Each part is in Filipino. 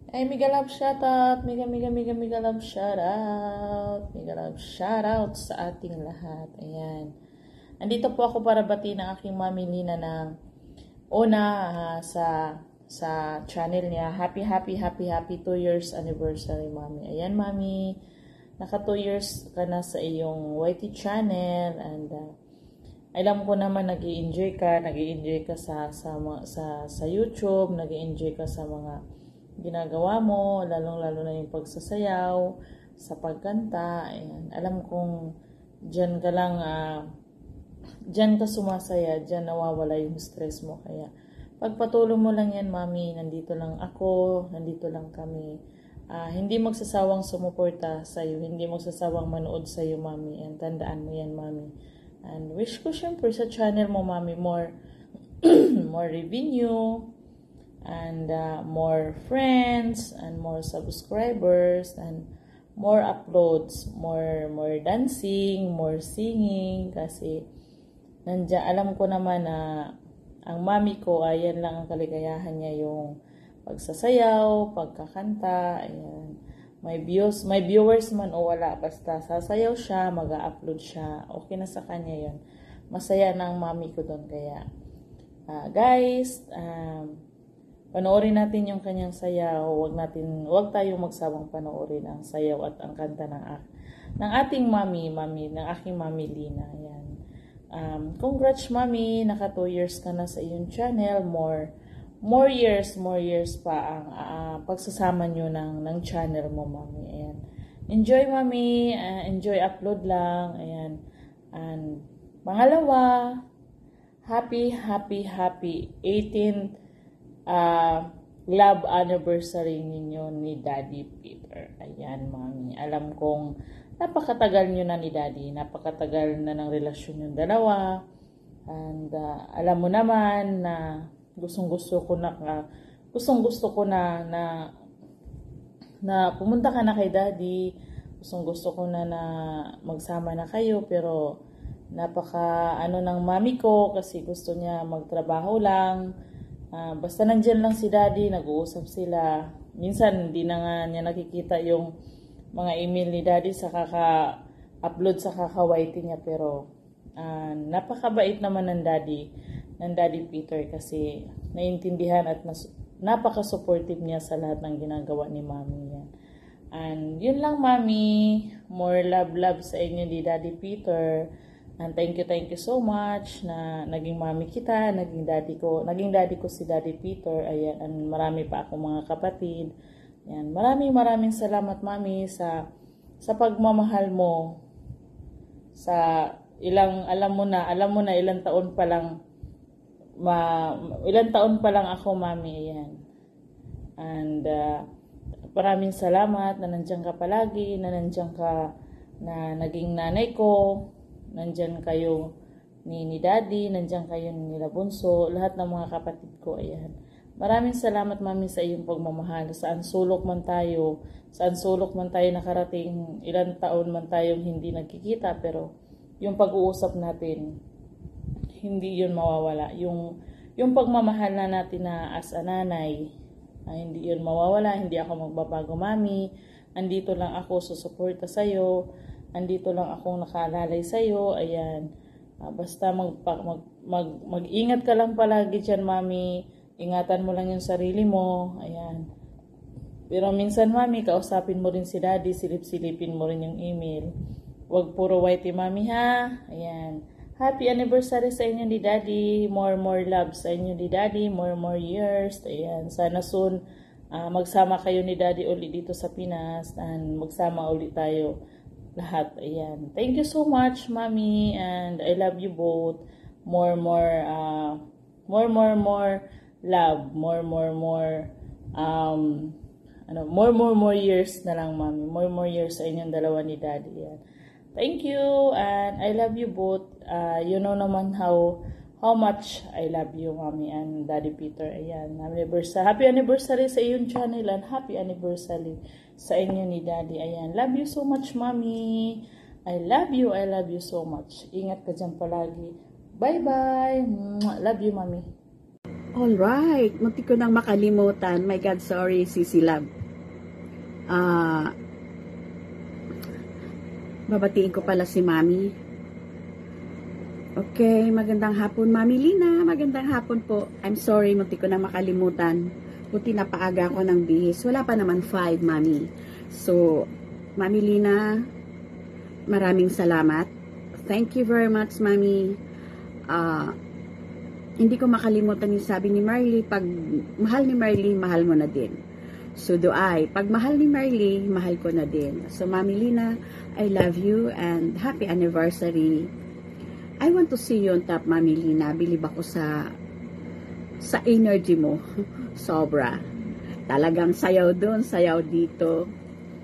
Ay, mega love shoutout. Mega love shoutout. Mega love shoutout sa ating lahat. Ayan. Andito po ako para batiin ang aking Mami Lina ng una sa channel niya. Happy 2 years anniversary, Mami. Ayan, Mami. Naka 2 years ka na sa iyong YT channel and alam ko naman nag-i-enjoy ka sa YouTube, nag-i-enjoy ka sa mga ginagawa mo, lalong-lalo na yung pagsasayaw, sa pagkanta. Ayan. Alam kong diyan ka lang, diyan ka sumasaya, diyan nawawala yung stress mo. Kaya pagpatuloy mo lang yan, Mami. Nandito lang ako, nandito lang kami. Hindi magsasawang sumuporta sa'yo, hindi magsasawang manood sa'yo, Mami. And tandaan mo yan, Mami. And wish ko syempre sa channel mo, Mami, more more revenue and more friends and more subscribers and more uploads, more dancing, more singing, kasi alam ko naman na ang mami ko, ayan lang ang kaligayahan niya, yung pagsasayaw, pagkakanta. Ayan. May viewers man o wala, basta sasayaw siya, mag-upload siya, okay na sa kanya yun. Masaya na ang mami ko doon. Kaya guys, panoorin natin yung kanyang sayaw. Huwag tayong magsawang panoorin ang sayaw at ang kanta ng ating ng aking Mami Lina. Ayan. Congrats, Mami, naka 2 years ka na sa iyong channel. More years pa ang pagsasama nyo ng channel mo, Mami. Ayan. Enjoy, Mami. Enjoy upload lang. Ayan. And pangalawa, happy 18th love anniversary ninyo ni Daddy Peter. Ayan, Mami. Alam kong napakatagal nyo na ni Daddy. Napakatagal na ng relasyon yung dalawa. And alam mo naman na gustong-gusto ko na pumunta ka na kay Daddy. Gustong-gusto ko na magsama na kayo, pero napaka ng mami ko kasi gusto niya magtrabaho lang. Basta nandyan lang si Daddy, nag-uusap sila. Minsan hindi na nga niya nakikita yung mga email ni Daddy sa kaka-upload sa kaka-YT niya, pero napakabait naman ng Daddy Peter kasi naiintindihan at napaka-supportive niya sa lahat ng ginagawa ni Mami yan. And yun lang, Mami. More love sa inyo ni Daddy Peter. And thank you so much na naging mami kita, naging daddy ko si Daddy Peter. Ayan, and marami pa akong mga kapatid. Ayan, maraming salamat, Mami, sa pagmamahal mo. Sa alam mo na ilang taon pa lang ako, Mami. Ayan. And maraming salamat na nandiyan ka palagi, na nandiyan ka, na naging nanay ko. Nandyan kayo ni Daddy, nandyan kayo ni Bunso, lahat ng mga kapatid ko. Ayan. Maraming salamat, Mami, sa iyong pagmamahal. Saan sulok man tayo nakarating, ilang taon man tayong hindi nagkikita, pero yung pag-uusap natin, hindi yun mawawala. Yung pagmamahal na natin na as a nanay, hindi yun mawawala. Hindi ako magbabago, Mami. Andito lang ako, susuporta sa'yo. Andito lang akong nakaalalay sa'yo. Ayan. Basta mag-ingat ka lang palagi dyan, Mami. Ingatan mo lang yung sarili mo. Ayan. Pero minsan, Mami, kausapin mo rin si Daddy. Silip-silipin mo rin yung email. Huwag puro whitey, Mami, ha? Ayan. Happy anniversary sa inyo ni Daddy. More love sa inyo ni Daddy. More years. Ayan. Sana soon magsama kayo ni Daddy ulit dito sa Pinas. And magsama ulit tayo lahat. Ayan. Thank you so much, Mami, and I love you both. More love, more years na lang, Mami. More years sa inyong dalawa ni Daddy. Ayan. Thank you, and I love you both. You know naman how much I love you, Mami and Daddy Peter. Ayan. Happy anniversary sa iyong channel, and happy anniversary sa inyo ni Daddy. Ayan. Love you so much, Mami. I love you so much. Ingat ka dyan palagi. Bye-bye. Love you, Mami. Alright. Muntik ko nang makalimutan. My God, sorry, Sisi Love. Ah, babatiin ko pala si Mami. Okay, magandang hapon, Mami Lina. Magandang hapon po. I'm sorry, munti ko na makalimutan. Buti na paaga ako ng bihis. Wala pa naman 5, Mami. So, Mami Lina, maraming salamat. Thank you very much, Mami. Hindi ko makalimutan yung sabi ni Marley, pag mahal ni Marley, mahal mo na din. So do I. Pag mahal ni Marley, mahal ko na din. So Mami Lina, I love you and happy anniversary. I want to see you on top, Mami Lina. Bilib ako sa energy mo. Sobra. Talagang sayaw doon, sayaw dito.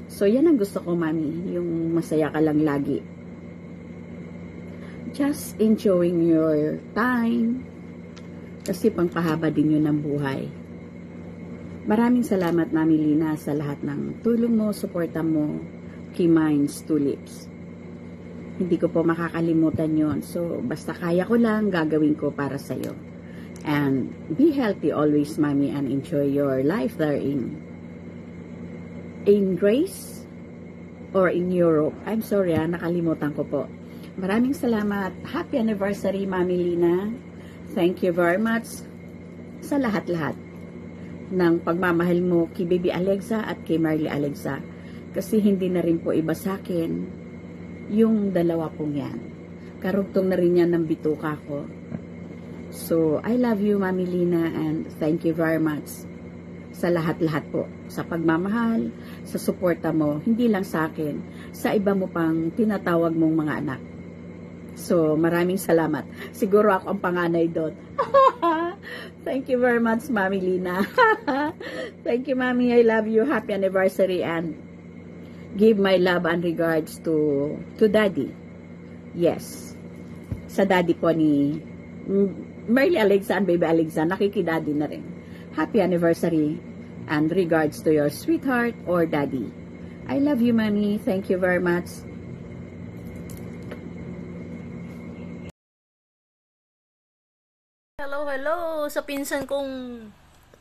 So yan ang gusto ko, Mami. Yung masaya ka lang lagi. Just enjoying your time. Kasi pangpahaba din yun ng buhay. Maraming salamat, Mami Lina, sa lahat ng tulong mo, suporta mo kay Minds Tulips. Hindi ko po makakalimutan yon. So, basta kaya ko lang, gagawin ko para sa'yo. And be healthy always, Mami, and enjoy your life there in Greece or in Europe. I'm sorry, nakalimutan ko po. Maraming salamat. Happy anniversary, Mami Lina. Thank you very much sa lahat-lahat ng pagmamahal mo kay Baby Alexa at kay Marley Alexa. Kasi hindi na rin po iba sa akin yung dalawa pong yan. Karugtong na rin yan ng bituka ko. So, I love you, Mami Lina, and thank you very much sa lahat-lahat po. Sa pagmamahal, sa suporta mo, hindi lang sa akin, sa iba mo pang tinatawag mong mga anak. So, maraming salamat. Siguro ako ang panganay doon. Thank you very much, Mami Lina. Thank you, Mami. I love you. Happy anniversary and give my love and regards to Daddy. Yes. Sa Daddy po ni Marley Alexa and Baby Alexa. Nakikidaddy na rin. Happy anniversary and regards to your sweetheart or Daddy. I love you, Mami. Thank you very much. Hello sa pinsan kong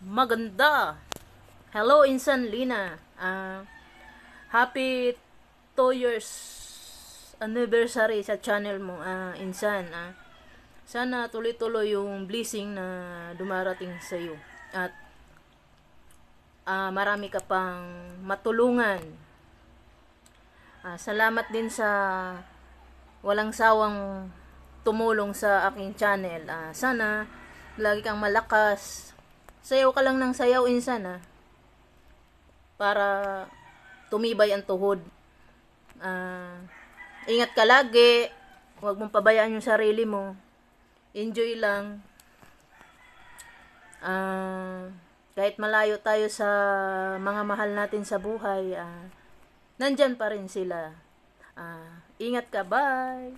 maganda. Hello, Insan Lina. Happy 2 years anniversary sa channel mo, Insan. Sana tuloy-tuloy yung blessing na dumarating sa iyo. At marami ka pang matulungan. Salamat din sa walang sawang tumulong sa aking channel. Sana lagi kang malakas. Sayaw ka lang ng sayaw, Insan, para tumibay ang tuhod. Ingat ka lagi. Huwag mong pabayaan yung sarili mo. Enjoy lang. Kahit malayo tayo sa mga mahal natin sa buhay, nandyan pa rin sila. Ingat ka. Bye!